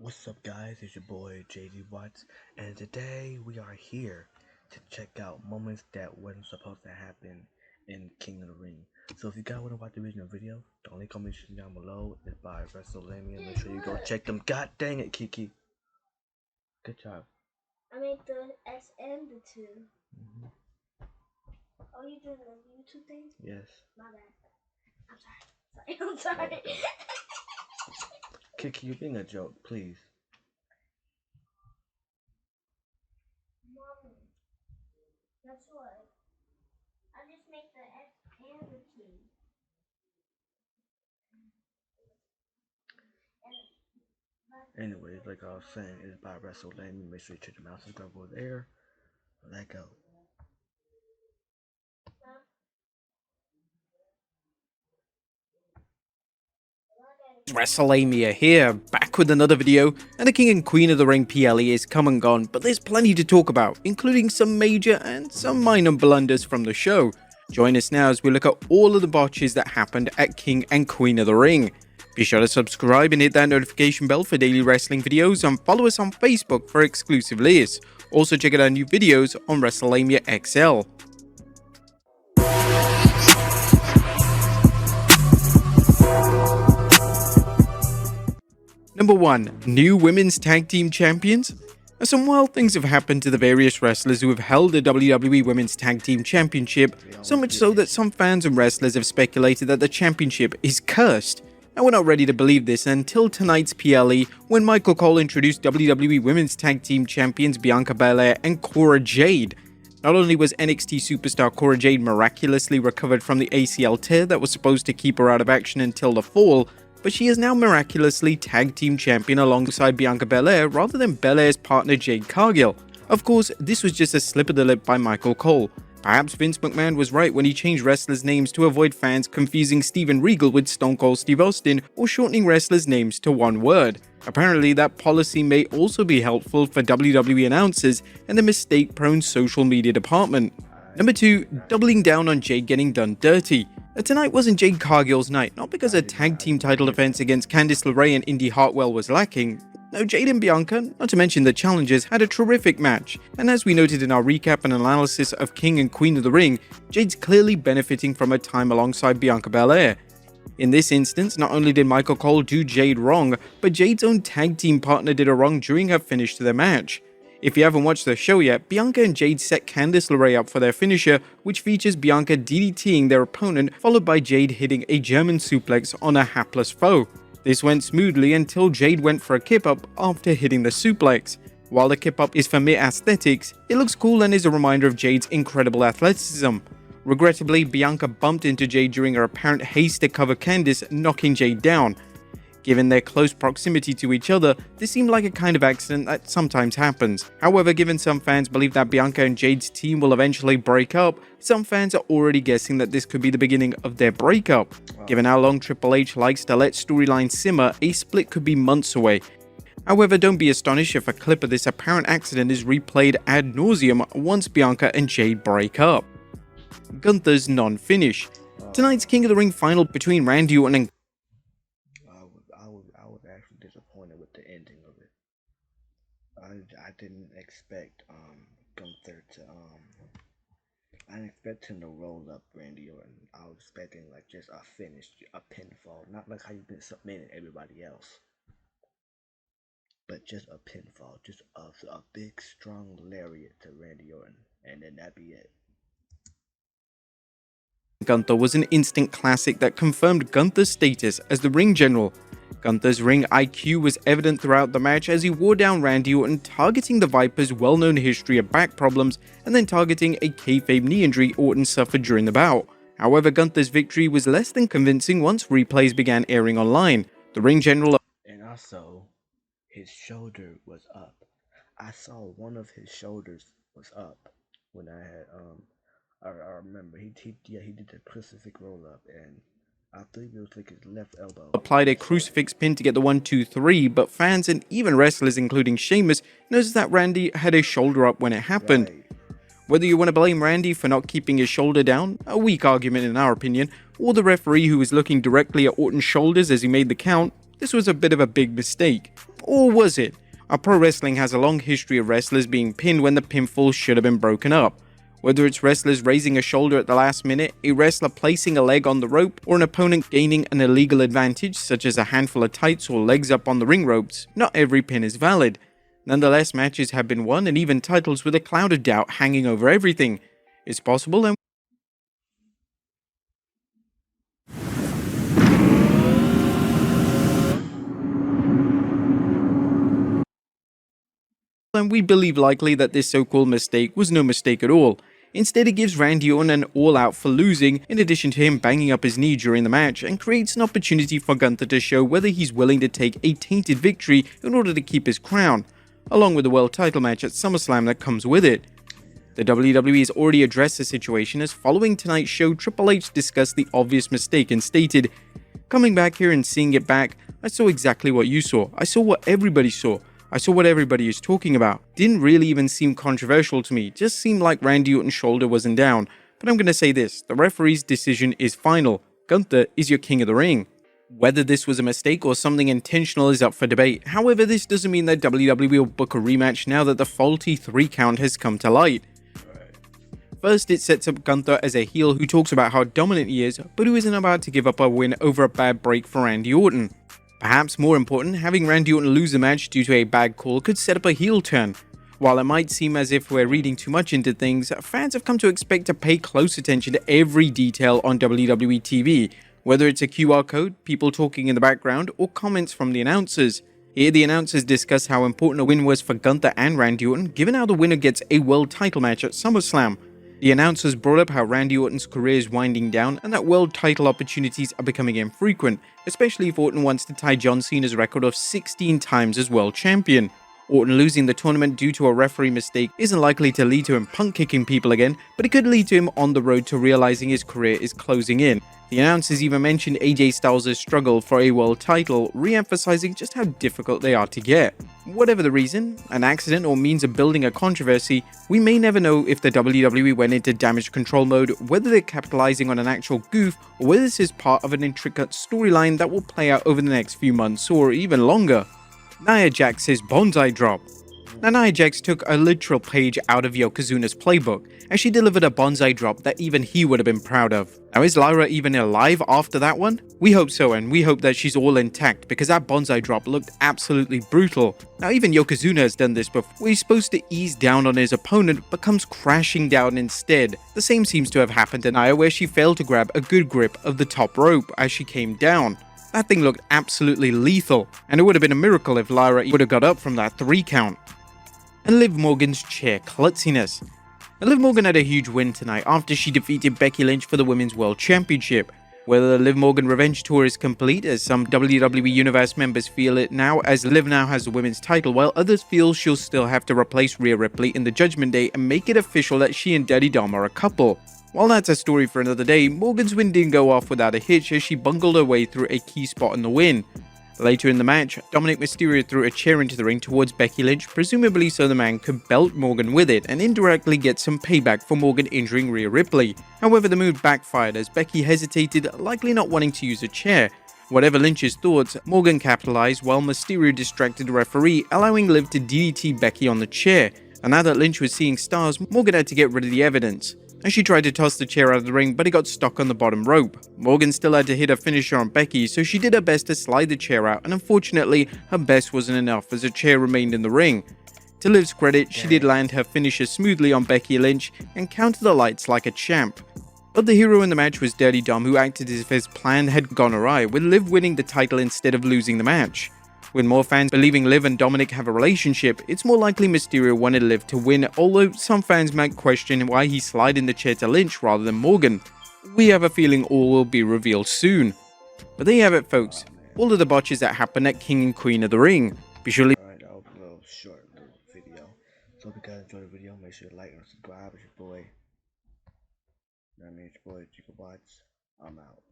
What's up, guys? It's your boy JD Watts, and today we are here to check out moments that wasn't supposed to happen in King of the Ring. So if you guys want to watch the original video, the only comment down below is by WrestleMania. Make sure you go check them. God dang it, Kiki! Good job. I made the S and the 2. Oh, you doing the YouTube thing? Yes. My bad. I'm sorry. Kiki, you're being a joke, please. Mommy, guess what? I just made the S and the 2. Anyways, like I was saying, it's by WrestleMania. Make sure you check the mouse and over there. Let go. WrestleMania here, back with another video, and the King and Queen of the Ring PLE is come and gone, but there's plenty to talk about, including some major and some minor blunders from the show. Join us now as we look at all of the botches that happened at King and Queen of the Ring. Be sure to subscribe and hit that notification bell for daily wrestling videos, and follow us on Facebook for exclusive lists. Also check out our new videos on WrestleMania XL. Number 1. New Women's Tag Team Champions? Now, some wild things have happened to the various wrestlers who have held the WWE Women's Tag Team Championship, so much so that some fans and wrestlers have speculated that the championship is cursed. Now, we're not ready to believe this until tonight's PLE, when Michael Cole introduced WWE Women's Tag Team Champions Bianca Belair and Cora Jade. Not only was NXT superstar Cora Jade miraculously recovered from the ACL tear that was supposed to keep her out of action until the fall, but she is now miraculously tag team champion alongside Bianca Belair rather than Belair's partner Jade Cargill. Of course, this was just a slip of the lip by Michael Cole. Perhaps Vince McMahon was right when he changed wrestlers' names to avoid fans confusing Steven Regal with Stone Cold Steve Austin or shortening wrestlers' names to one word. Apparently, that policy may also be helpful for WWE announcers and the mistake-prone social media department. Number 2. Doubling down on Jade getting done dirty. Tonight wasn't Jade Cargill's night, not because her tag team title defense against Candice LeRae and Indy Hartwell was lacking. No, Jade and Bianca, not to mention the challengers, had a terrific match, and as we noted in our recap and analysis of King and Queen of the Ring, Jade's clearly benefiting from her time alongside Bianca Belair. In this instance, not only did Michael Cole do Jade wrong, but Jade's own tag team partner did her wrong during her finish to the match. If you haven't watched the show yet, Bianca and Jade set Candice LeRae up for their finisher, which features Bianca DDTing their opponent, followed by Jade hitting a German suplex on a hapless foe. This went smoothly until Jade went for a kip-up after hitting the suplex. While the kip-up is for mere aesthetics, it looks cool and is a reminder of Jade's incredible athleticism. Regrettably, Bianca bumped into Jade during her apparent haste to cover Candice, knocking Jade down. Given their close proximity to each other, this seemed like a kind of accident that sometimes happens. However, given some fans believe that Bianca and Jade's team will eventually break up, some fans are already guessing that this could be the beginning of their breakup. Given how long Triple H likes to let storylines simmer, a split could be months away. However, don't be astonished if a clip of this apparent accident is replayed ad nauseum once Bianca and Jade break up. Gunther's non-finish. Tonight's King of the Ring final between Randy Orton and I was actually disappointed with the ending of it. I didn't expect Gunther to I didn't expect him to roll up Randy Orton. I was expecting like just a finish, a pinfall, not like how you've been submitting everybody else, but just a pinfall, just a big strong lariat to Randy Orton, and then that'd be it. Gunther was an instant classic that confirmed Gunther's status as the ring general. Gunther's ring IQ was evident throughout the match as he wore down Randy Orton, targeting the Viper's well-known history of back problems and then targeting a kayfabe knee injury Orton suffered during the bout. However, Gunther's victory was less than convincing once replays began airing online. The ring general and also his shoulder was up. I saw one of his shoulders was up when I had I remember he did the crucifix roll up, and I believe it was like his left elbow. Applied a crucifix pin to get the 1-2-3, but fans and even wrestlers including Sheamus noticed that Randy had his shoulder up when it happened. Right. Whether you want to blame Randy for not keeping his shoulder down, a weak argument in our opinion, or the referee who was looking directly at Orton's shoulders as he made the count, this was a bit of a big mistake. Or was it? Pro wrestling has a long history of wrestlers being pinned when the pinfall should have been broken up. Whether it's wrestlers raising a shoulder at the last minute, a wrestler placing a leg on the rope, or an opponent gaining an illegal advantage such as a handful of tights or legs up on the ring ropes, not every pin is valid. Nonetheless, matches have been won and even titles with a cloud of doubt hanging over everything. It's possible and we believe likely that this so-called mistake was no mistake at all. Instead, it gives Randy Orton an all-out for losing, in addition to him banging up his knee during the match, and creates an opportunity for Gunther to show whether he's willing to take a tainted victory in order to keep his crown, along with the world title match at SummerSlam that comes with it. The WWE has already addressed the situation, as following tonight's show, Triple H discussed the obvious mistake and stated, "Coming back here and seeing it back, I saw exactly what you saw. I saw what everybody saw. I saw what everybody is talking about. Didn't really even seem controversial to me, just seemed like Randy Orton's shoulder wasn't down. But I'm gonna say this, the referee's decision is final. Gunther is your king of the ring." Whether this was a mistake or something intentional is up for debate. However, this doesn't mean that WWE will book a rematch now that the faulty 3 count has come to light. First, it sets up Gunther as a heel who talks about how dominant he is, but who isn't about to give up a win over a bad break for Randy Orton. Perhaps more important, having Randy Orton lose the match due to a bad call could set up a heel turn. While it might seem as if we're reading too much into things, fans have come to expect to pay close attention to every detail on WWE TV, whether it's a QR code, people talking in the background, or comments from the announcers. Here the announcers discuss how important a win was for Gunther and Randy Orton, given how the winner gets a world title match at SummerSlam. The announcers brought up how Randy Orton's career is winding down and that world title opportunities are becoming infrequent, especially if Orton wants to tie John Cena's record of 16 times as world champion. Orton losing the tournament due to a referee mistake isn't likely to lead to him punk kicking people again, but it could lead to him on the road to realizing his career is closing in. The announcers even mentioned AJ Styles' struggle for a world title, re-emphasizing just how difficult they are to get. Whatever the reason, an accident or means of building a controversy, we may never know if the WWE went into damage control mode, whether they're capitalizing on an actual goof, or whether this is part of an intricate storyline that will play out over the next few months or even longer. Nia Jax's bonsai drop. Now, Nia Jax took a literal page out of Yokozuna's playbook, as she delivered a bonsai drop that even he would have been proud of. Now, is Lyra even alive after that one? We hope so, and we hope that she's all intact, because that bonsai drop looked absolutely brutal. Now, even Yokozuna has done this before. He's supposed to ease down on his opponent, but comes crashing down instead. The same seems to have happened to Nia, where she failed to grab a good grip of the top rope as she came down. That thing looked absolutely lethal, and it would have been a miracle if Lyra would have got up from that 3 count. And Liv Morgan's chair klutziness. Now, Liv Morgan had a huge win tonight after she defeated Becky Lynch for the Women's World Championship. Whether the Liv Morgan Revenge Tour is complete, as some WWE Universe members feel it now, as Liv now has the women's title, while others feel she'll still have to replace Rhea Ripley in the Judgment Day and make it official that she and Daddy Dom are a couple. While that's a story for another day, Morgan's win didn't go off without a hitch as she bungled her way through a key spot in the win. Later in the match, Dominic Mysterio threw a chair into the ring towards Becky Lynch, presumably so the man could belt Morgan with it and indirectly get some payback for Morgan injuring Rhea Ripley. However, the move backfired as Becky hesitated, likely not wanting to use a chair. Whatever Lynch's thoughts, Morgan capitalized while Mysterio distracted the referee, allowing Liv to DDT Becky on the chair. And now that Lynch was seeing stars, Morgan had to get rid of the evidence. And she tried to toss the chair out of the ring, but it got stuck on the bottom rope. Morgan still had to hit a finisher on Becky, so she did her best to slide the chair out, and unfortunately, her best wasn't enough as the chair remained in the ring. To Liv's credit, she did land her finisher smoothly on Becky Lynch and counted the lights like a champ. But the hero in the match was Dirty Dom, who acted as if his plan had gone awry, with Liv winning the title instead of losing the match. With more fans believing Liv and Dominic have a relationship, it's more likely Mysterio wanted Liv to win, although some fans might question why he slid in the chair to Lynch rather than Morgan. We have a feeling all will be revealed soon. But there you have it, folks. All of the botches that happened at King and Queen of the Ring. Be sure to Alright, that was a little short little video. So if you guys enjoyed the video, make sure to like and subscribe. It's your boy. That means your boy, Jacob Watts. I'm out.